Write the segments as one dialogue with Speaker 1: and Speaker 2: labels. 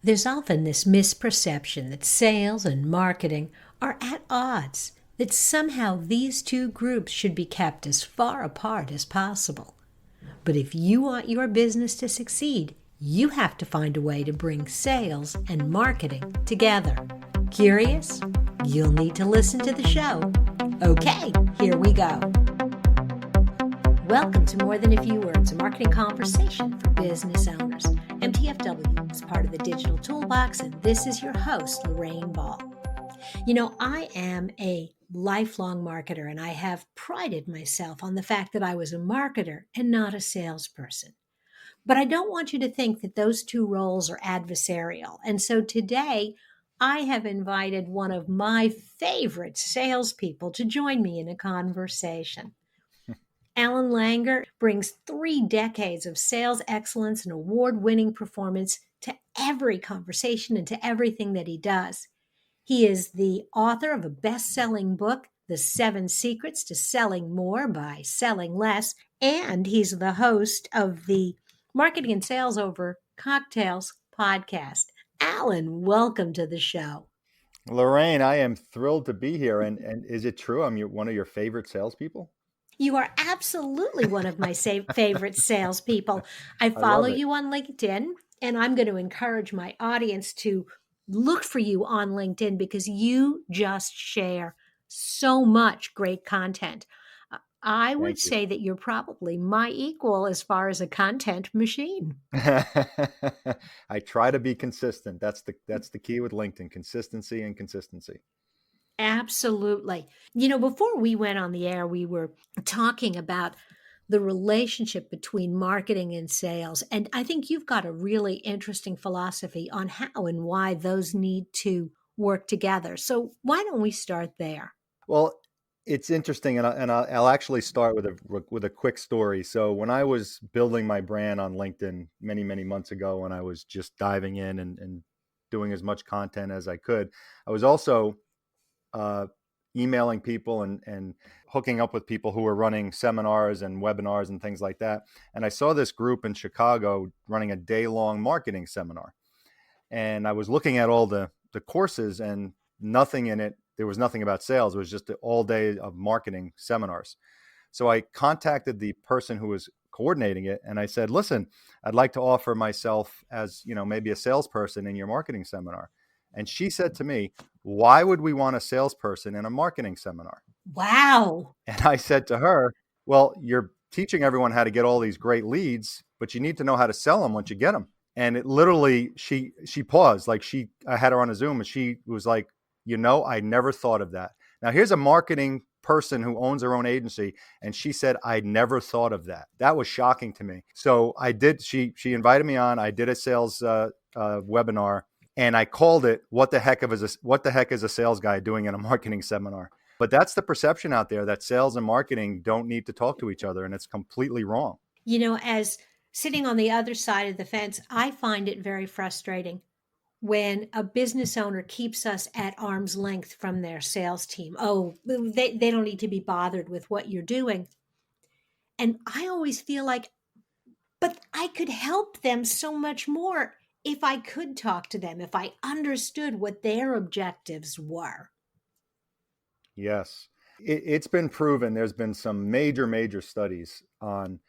Speaker 1: There's often this misperception that sales and marketing are at odds, that somehow these two groups should be kept as far apart as possible. But if you want your business to succeed, you have to find a way to bring sales and marketing together. Curious? You'll need to listen to the show. Okay, here we go. Welcome to More Than a Few Words, a marketing conversation for business owners. MTFW is part of the Digital Toolbox, and this is your host, Lorraine Ball. I am a lifelong marketer, and I have prided myself on the fact that I was a marketer and not a salesperson. But I don't want you to think that those two roles are adversarial. And so today, I have invited one of my favorite salespeople to join me in a conversation. Allan Langer brings 3 decades of sales excellence and award-winning performance to every conversation and to everything that he does. He is the author of a best-selling book, The 7 Secrets to Selling More by Selling Less, and he's the host of the Marketing and Sales Over Cocktails podcast. Allan, welcome to the show.
Speaker 2: Lorraine, I am thrilled to be here. And is it true I'm one of your favorite salespeople?
Speaker 1: You are absolutely one of my favorite salespeople. I follow you on LinkedIn, and I'm going to encourage my audience to look for you on LinkedIn because you just share so much great content. I would say that you're probably my equal as far as a content machine.
Speaker 2: I try to be consistent. That's the key with LinkedIn, consistency and consistency.
Speaker 1: Absolutely. Before we went on the air, we were talking about the relationship between marketing and sales. And I think you've got a really interesting philosophy on how and why those need to work together. So why don't we start there?
Speaker 2: Well, it's interesting, and I'll actually start with a quick story. So when I was building my brand on LinkedIn many months ago, when I was just diving in and doing as much content as I could, I was also emailing people and hooking up with people who were running seminars and webinars and things like that. And I saw this group in Chicago running a day-long marketing seminar. And I was looking at all the courses, and nothing in it, there was nothing about sales. It was just all day of marketing seminars. So I contacted the person who was coordinating it, and I said, listen, I'd like to offer myself as, maybe a salesperson in your marketing seminar. And she said to me, why would we want a salesperson in a marketing seminar?
Speaker 1: Wow.
Speaker 2: And I said to her, well, you're teaching everyone how to get all these great leads, but you need to know how to sell them once you get them. And it literally, she paused, I had her on a Zoom, and she was like, I never thought of that. Now here's a marketing person who owns her own agency, and she said, I never thought of that. That was shocking to me. So I did, she invited me on, I did a sales webinar. And I called it, what the heck is a sales guy doing in a marketing seminar? But that's the perception out there, that sales and marketing don't need to talk to each other, and it's completely wrong.
Speaker 1: As sitting on the other side of the fence, I find it very frustrating when a business owner keeps us at arm's length from their sales team. Oh, they don't need to be bothered with what you're doing. And I always feel like, but I could help them so much more if I could talk to them, if I understood what their objectives were.
Speaker 2: Yes. It's been proven. There's been some major studies on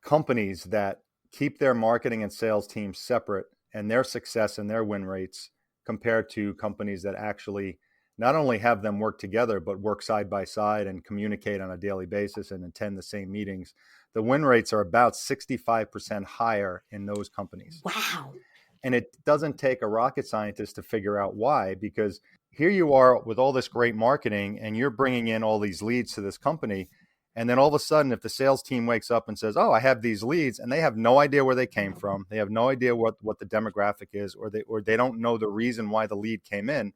Speaker 2: companies that keep their marketing and sales teams separate, and their success and their win rates compared to companies that actually not only have them work together, but work side by side and communicate on a daily basis and attend the same meetings. The win rates are about 65% higher in those companies.
Speaker 1: Wow.
Speaker 2: And it doesn't take a rocket scientist to figure out why, because here you are with all this great marketing and you're bringing in all these leads to this company. And then all of a sudden, if the sales team wakes up and says, oh, I have these leads, and they have no idea where they came from, they have no idea what the demographic is, or they don't know the reason why the lead came in,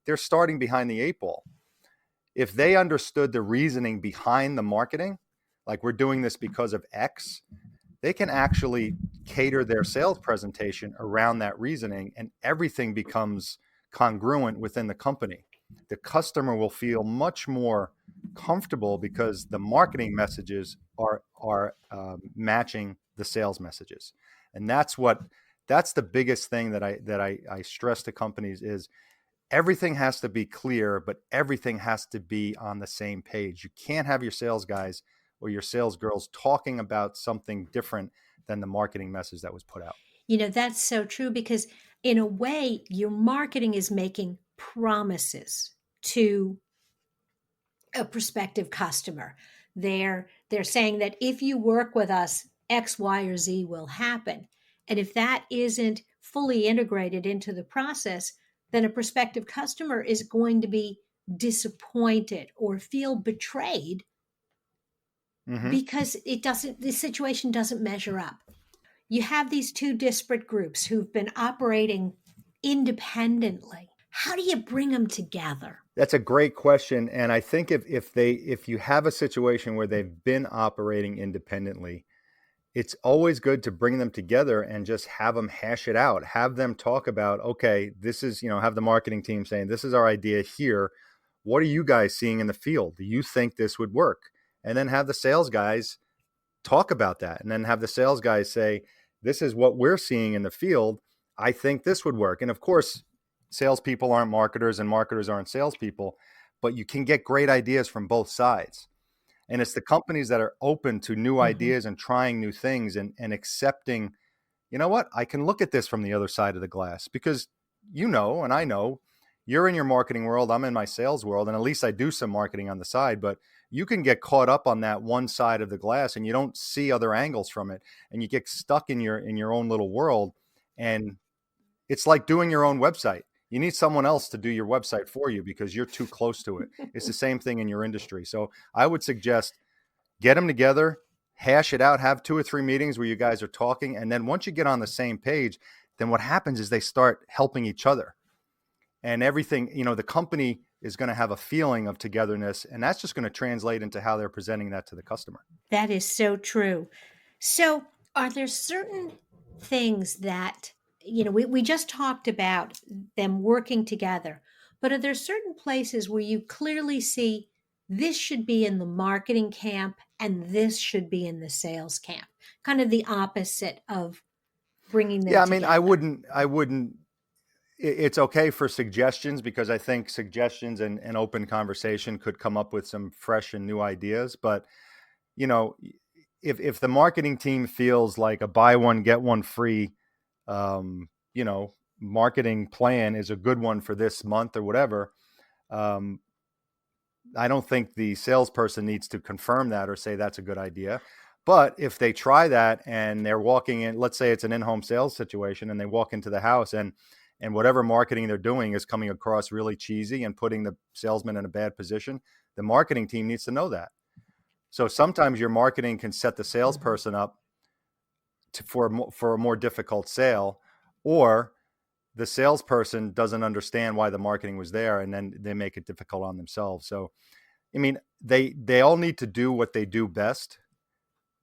Speaker 2: they're starting behind the 8 ball. If they understood the reasoning behind the marketing, like we're doing this because of X, they can actually cater their sales presentation around that reasoning, and everything becomes congruent within the company. The customer will feel much more comfortable because the marketing messages are matching the sales messages. And that's what that's the biggest thing that I stress to companies is everything has to be clear, but everything has to be on the same page. You can't have your sales guys or your sales girls talking about something different than the marketing message that was put out.
Speaker 1: That's so true because, in a way, your marketing is making promises to a prospective customer. They're saying that if you work with us, X, Y, or Z will happen. And if that isn't fully integrated into the process, then a prospective customer is going to be disappointed or feel betrayed
Speaker 2: Mm-hmm.
Speaker 1: because the situation doesn't measure up. You have these two disparate groups who've been operating independently. How do you bring them together?
Speaker 2: That's a great question, and I think if you have a situation where they've been operating independently, it's always good to bring them together and just have them hash it out. Have them talk about, okay, this is, have the marketing team saying, this is our idea here. What are you guys seeing in the field? Do you think this would work? And then have the sales guys talk about that. And then have the sales guys say, this is what we're seeing in the field. I think this would work. And of course, salespeople aren't marketers and marketers aren't salespeople, but you can get great ideas from both sides. And it's the companies that are open to new
Speaker 1: Mhm.
Speaker 2: ideas and trying new things and accepting, you know what, I can look at this from the other side of the glass because and I know you're in your marketing world, I'm in my sales world, and at least I do some marketing on the side, but you can get caught up on that one side of the glass and you don't see other angles from it and you get stuck in your own little world. And it's like doing your own website. You need someone else to do your website for you because you're too close to it. It's the same thing in your industry. So I would suggest get them together, hash it out, have 2 or 3 meetings where you guys are talking. And then once you get on the same page, then what happens is they start helping each other. And everything, the company is going to have a feeling of togetherness. And that's just going to translate into how they're presenting that to the customer.
Speaker 1: That is so true. So, are there certain things that, we just talked about them working together, but are there certain places where you clearly see this should be in the marketing camp and this should be in the sales camp? Kind of the opposite of bringing them
Speaker 2: Yeah, I mean,
Speaker 1: together.
Speaker 2: I wouldn't, it's okay for suggestions because I think suggestions and open conversation could come up with some fresh and new ideas. But, you know, if the marketing team feels like a buy one, get one free, um, marketing plan is a good one for this month or whatever, um, I don't think the salesperson needs to confirm that or say that's a good idea. But if they try that and they're walking in, let's say it's an in-home sales situation and they walk into the house and whatever marketing they're doing is coming across really cheesy and putting the salesman in a bad position, the marketing team needs to know that. So sometimes your marketing can set the
Speaker 1: Mhm.
Speaker 2: salesperson up for a more difficult sale, or the salesperson doesn't understand why the marketing was there and then they make it difficult on themselves. So I mean, they all need to do what they do best,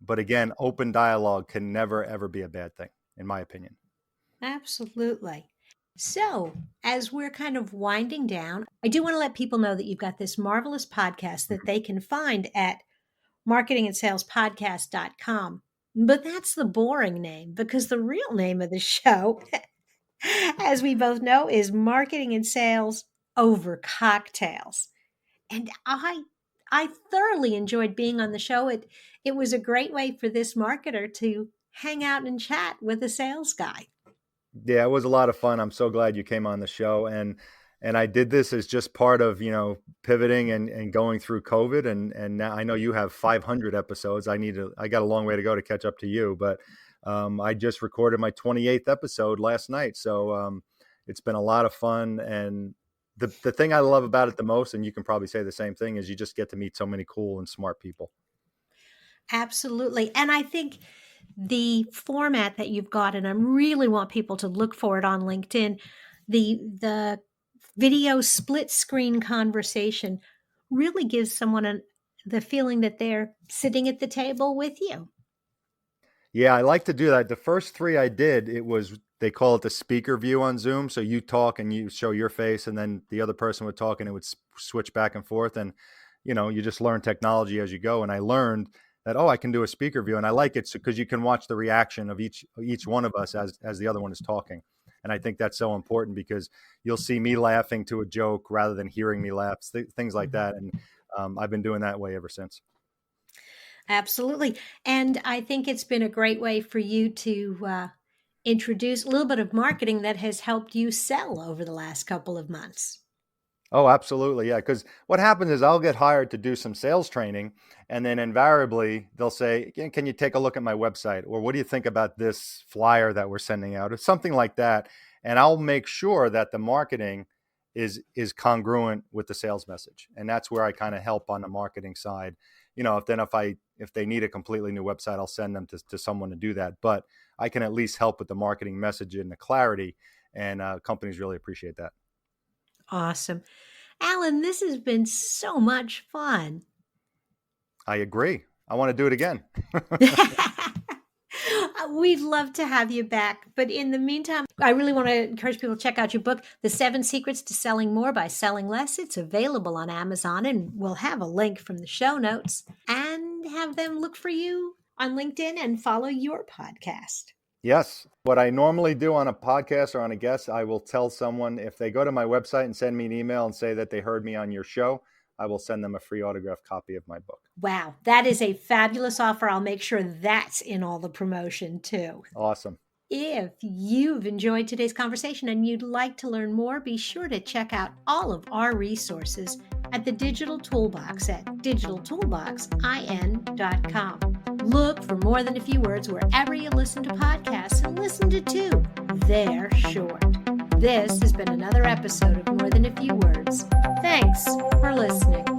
Speaker 2: but again, open dialogue can never ever be a bad thing, in my opinion.
Speaker 1: Absolutely. So, as we're kind of winding down, I do want to let people know that you've got this marvelous podcast that they can find at marketingandsalespodcast.com. But that's the boring name because the real name of the show, as we both know, is Marketing and Sales Over Cocktails. And I thoroughly enjoyed being on the show. It was a great way for this marketer to hang out and chat with a sales guy.
Speaker 2: Yeah, it was a lot of fun. I'm so glad you came on the show, and I did this as just part of pivoting and going through COVID, and now I know you have 500 episodes. I got a long way to go to catch up to you, but I just recorded my 28th episode last night, so it's been a lot of fun. And the thing I love about it the most, and you can probably say the same thing, is you just get to meet so many cool and smart people.
Speaker 1: Absolutely. And I think the format that you've got, and I really want people to look for it on LinkedIn, the video split screen conversation really gives someone the feeling that they're sitting at the table with you.
Speaker 2: Yeah, I like to do that. The first 3 I did, it was they call it the speaker view on Zoom. So you talk and you show your face, and then the other person would talk, and it would switch back and forth. And you just learn technology as you go. And I learned that, oh, I can do a speaker view. And I like it because you can watch the reaction of each one of us as the other one is talking. And I think that's so important because you'll see me laughing to a joke rather than hearing me laugh, things like that. And I've been doing that way ever since.
Speaker 1: Absolutely. And I think it's been a great way for you to introduce a little bit of marketing that has helped you sell over the last couple of months.
Speaker 2: Oh, absolutely. Yeah. Because what happens is I'll get hired to do some sales training, and then invariably they'll say, can you take a look at my website? Or what do you think about this flyer that we're sending out? Or something like that. And I'll make sure that the marketing is congruent with the sales message. And that's where I kind of help on the marketing side. If they need a completely new website, I'll send them to someone to do that. But I can at least help with the marketing message and the clarity. And companies really appreciate that.
Speaker 1: Awesome. Allan, this has been so much fun.
Speaker 2: I agree. I want to do it again.
Speaker 1: We'd love to have you back. But in the meantime, I really want to encourage people to check out your book, The 7 Secrets to Selling More by Selling Less. It's available on Amazon, and we'll have a link from the show notes, and have them look for you on LinkedIn and follow your podcast.
Speaker 2: Yes. What I normally do on a podcast or on a guest, I will tell someone if they go to my website and send me an email and say that they heard me on your show, I will send them a free autographed copy of my book.
Speaker 1: Wow, that is a fabulous offer. I'll make sure that's in all the promotion too.
Speaker 2: Awesome.
Speaker 1: If you've enjoyed today's conversation and you'd like to learn more, be sure to check out all of our resources at the Digital Toolbox at digitaltoolboxin.com. Look for More Than a Few Words wherever you listen to podcasts, and listen to two. They're short. This has been another episode of More Than a Few Words. Thanks for listening.